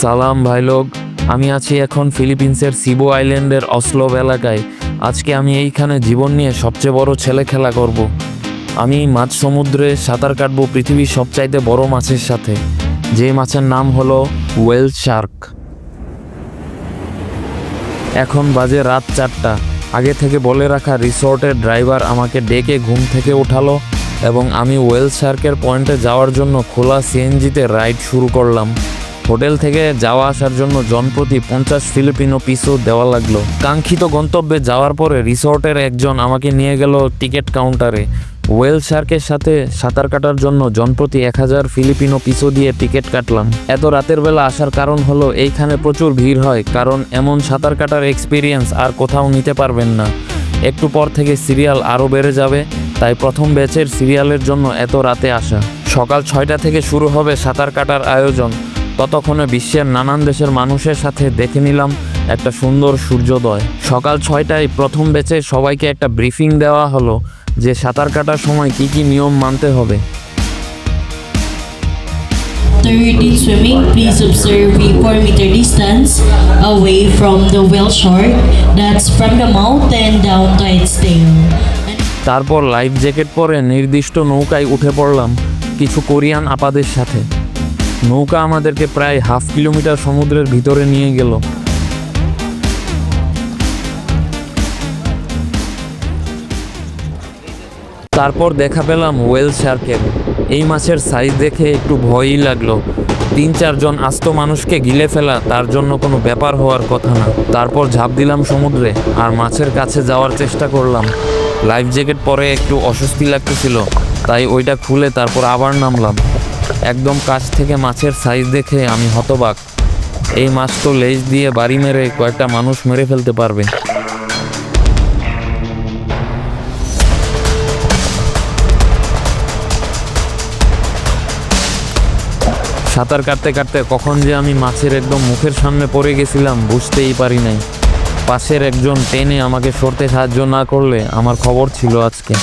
সালাম ভাই লোক, আমি আছি এখন ফিলিপিন্সের সিবো আইল্যান্ডের অসলোভ এলাকায়। আজকে আমি এইখানে জীবন নিয়ে সবচেয়ে বড় ছেলে খেলা করব। আমি মাঝ সমুদ্রে সাঁতার কাটবো পৃথিবীর সবচাইতে বড় মাছের সাথে, যে মাছের নাম হলো ওয়েল শার্ক। এখন বাজে রাত 4টা। আগে থেকে বলে রাখা রিসোর্টের ড্রাইভার আমাকে ডেকে ঘুম থেকে ওঠালো এবং আমি ওয়েল শার্কের পয়েন্টে যাওয়ার জন্য খোলা সিএনজিতে রাইড শুরু করলাম। হোটেল থেকে যাওয়া আসার জন্য জনপ্রতি 50 ফিলিপিনো পিসও দেওয়া লাগলো। কাঙ্ক্ষিত গন্তব্যে যাওয়ার পরে রিসোর্টের একজন আমাকে নিয়ে গেল টিকিট কাউন্টারে। ওয়েল শার্কের সাথে সাঁতার কাটার জন্য জনপ্রতি 1000 ফিলিপিনো পিসো দিয়ে টিকিট কাটলাম। এত রাতের বেলা আসার কারণ হলো এইখানে প্রচুর ভিড় হয়, কারণ এমন সাঁতার কাটার এক্সপিরিয়েন্স আর কোথাও নিতে পারবেন না। একটু পর থেকে সিরিয়াল আরও বেড়ে যাবে, তাই প্রথম ব্যাচের সিরিয়ালের জন্য এত রাতে আসা। সকাল 6টা থেকে শুরু হবে সাঁতার কাটার আয়োজন। ততক্ষণে বিশ্বের নানান দেশের মানুষের সাথে দেখে নিলাম একটা সুন্দর সূর্যোদয়। সকাল 6টায় প্রথম ব্যাচে সবাইকে একটা ব্রিফিং দেওয়া হলো যে সাঁতার কাটার সময় কি কি নিয়ম মানতে হবে। After routine swimming, please observe a 4-meter distance away from the whale shark. That's from the mouth and down to its tail. তারপর লাইফ জ্যাকেট পরে নির্দিষ্ট নৌকায় উঠে পড়লাম কিছু কোরিয়ান আপাদের সাথে। নৌকা আমাদেরকে প্রায় 1/2 কিলোমিটার সমুদ্রের ভিতরে নিয়ে গেল। তারপর দেখা পেলাম ওয়েল শার্কের। এই মাছের সাইজ দেখে একটু ভয়ই লাগলো। 3-4 জন আস্ত মানুষকে গিলে ফেলা তার জন্য কোনো ব্যাপার হওয়ার কথা না। তারপর ঝাঁপ দিলাম সমুদ্রে আর মাছের কাছে যাওয়ার চেষ্টা করলাম। লাইফ জ্যাকেট পরে একটু অস্বস্তি লাগতেছিল, তাই ওইটা খুলে তারপর আবার নামলাম। একদম কাছ থেকে মাছের সাইজ দেখে আমি হতবাক। এই মাছ তো লেজ দিয়ে বাড়ি মেরে কয়েকটা মানুষ মেরে ফেলতে পারবে। সাঁতার কাটতে কাটতে কখন যে আমি মাছের একদম মুখের সামনে পড়ে গেছিলাম বুঝতেই পারি নাই। পাশের একজন টেনে আমাকে সরতে সাহায্য না করলে আমার খবর ছিল আজকে।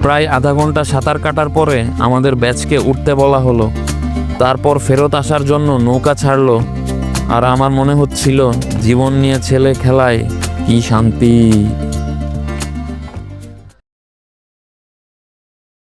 প্রায় আধা ঘন্টা সাঁতার কাটার পরে আমাদের ব্যাচকে উঠতে বলা হলো। তারপর ফেরত আসার জন্য নৌকা ছাড়লো। আর আমার মনে হচ্ছিল জীবন নিয়ে ছেলে খেলায় কি শান্তি।